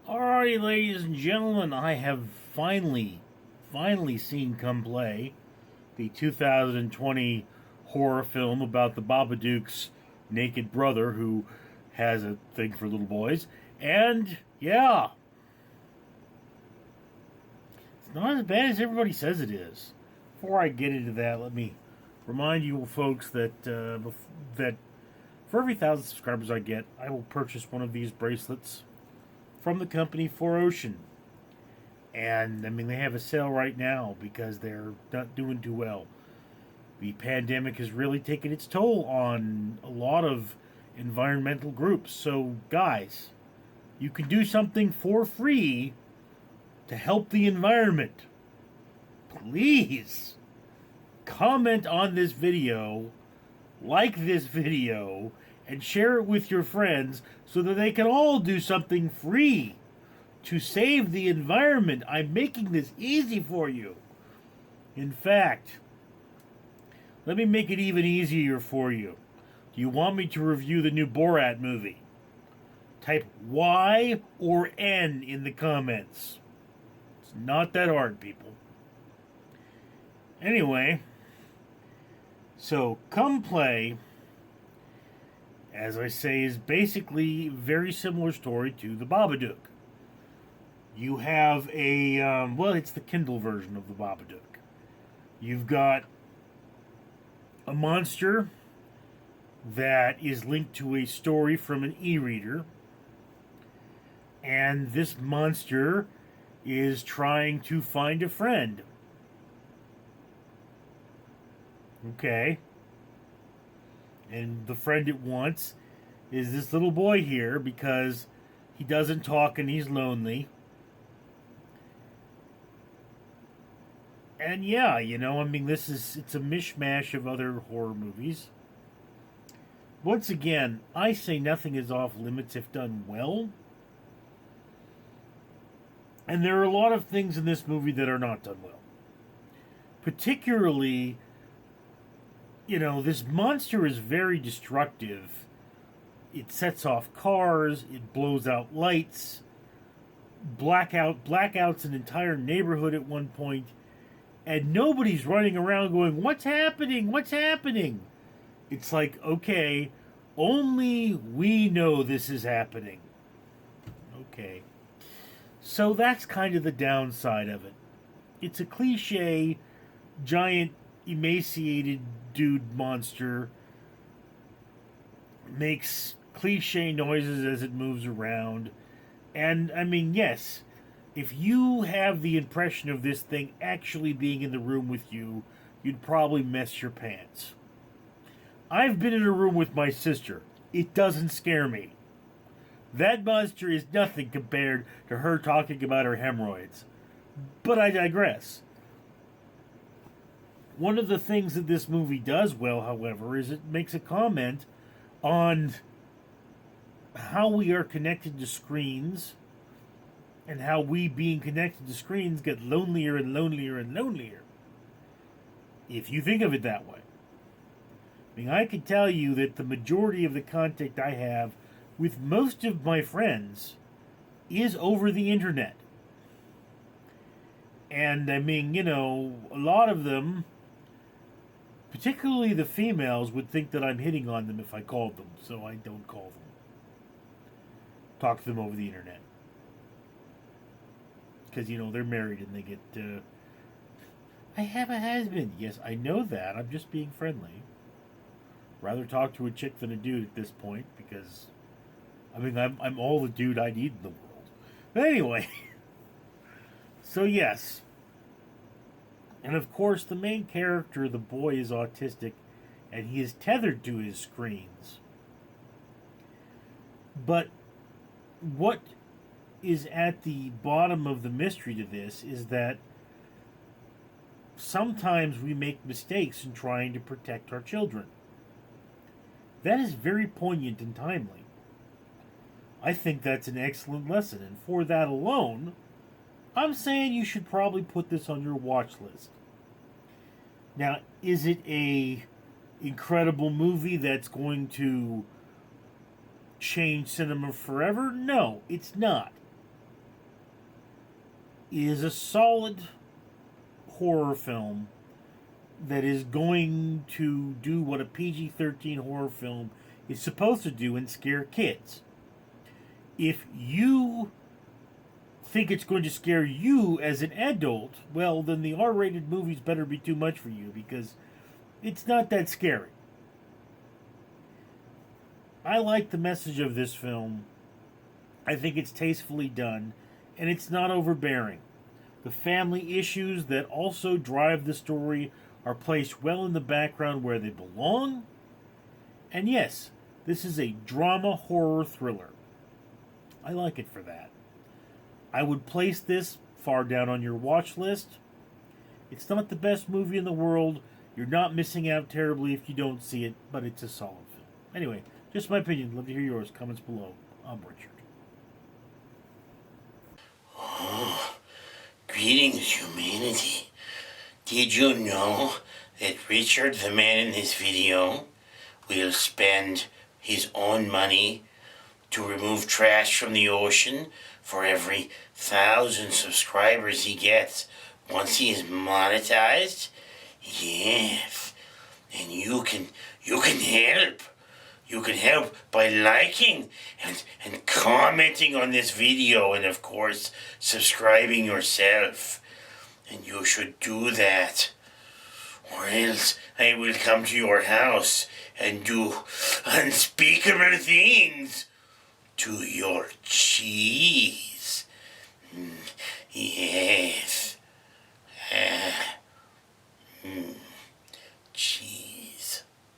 Alrighty, ladies and gentlemen, I have finally seen Come Play, the 2020 horror film about the Babadook's naked brother who has a thing for little boys. And, yeah, it's not as bad as everybody says it is. Before I get into that, let me remind you folks that for every 1,000 subscribers I get, I will purchase one of these bracelets from the company 4Ocean. And I mean, they have a sale right now because they're not doing too well. The pandemic has really taken its toll on a lot of environmental groups. So, guys, you can do something for free to help the environment. Please comment on this video, like this video, and share it with your friends so that they can all do something free to save the environment. I'm making this easy for you. In fact, let me make it even easier for you. Do you want me to review the new Borat movie? Type Y or N in the comments. It's not that hard, people. Anyway, so Come Play, as I say, is basically a very similar story to the Babadook. You have it's the Kindle version of the Babadook. You've got a monster that is linked to a story from an e-reader. And this monster is trying to find a friend. Okay. And the friend it wants is this little boy here because he doesn't talk and he's lonely. And yeah, it's a mishmash of other horror movies. Once again, I say nothing is off limits if done well. And there are a lot of things in this movie that are not done well. Particularly, this monster is very destructive. It sets off cars, it blows out lights, blackouts an entire neighborhood at one point, and nobody's running around going, "What's happening? What's happening?" It's like, okay, only we know this is happening. Okay. So that's kind of the downside of it. It's a cliche, giant, emaciated dude monster. Makes cliche noises as it moves around. And, I mean, yes, if you have the impression of this thing actually being in the room with you, you'd probably mess your pants. I've been in a room with my sister. It doesn't scare me. That monster is nothing compared to her talking about her hemorrhoids. But I digress. One of the things that this movie does well, however, is it makes a comment on how we are connected to screens and how we, being connected to screens, get lonelier and lonelier and lonelier. If you think of it that way. I mean, I can tell you that the majority of the contact I have with most of my friends is over the internet. And, I mean, a lot of them, particularly the females, would think that I'm hitting on them if I called them, so I don't call them. Talk to them over the internet. Because, they're married and they get, I have a husband. Yes, I know that. I'm just being friendly. Rather talk to a chick than a dude at this point, because, I'm all the dude I need in the world. But anyway. So, yes. And, of course, the main character, the boy, is autistic, and he is tethered to his screens. But what is at the bottom of the mystery to this is that sometimes we make mistakes in trying to protect our children. That is very poignant and timely. I think that's an excellent lesson, and for that alone, I'm saying you should probably put this on your watch list. Now, is it a incredible movie that's going to change cinema forever? No, it's not. is a solid horror film that is going to do what a PG-13 horror film is supposed to do and scare kids. If you think it's going to scare you as an adult, well, then the R-rated movies better be too much for you, because it's not that scary. I like the message of this film. I think it's tastefully done, and it's not overbearing. The family issues that also drive the story are placed well in the background where they belong. And yes, this is a drama horror thriller. I like it for that. I would place this far down on your watch list. It's not the best movie in the world. You're not missing out terribly if you don't see it, but it's a solid film. Anyway, just my opinion. Love to hear yours. Comments below. I'm Richard. Oh, greetings, humanity. Did you know that Richard, the man in this video, will spend his own money to remove trash from the ocean for every 1,000 subscribers he gets once he is monetized? Yes. And you can help. You can help by liking and commenting on this video, and of course subscribing yourself. And you should do that, or else I will come to your house and do unspeakable things to your cheese. Yes. Cheese.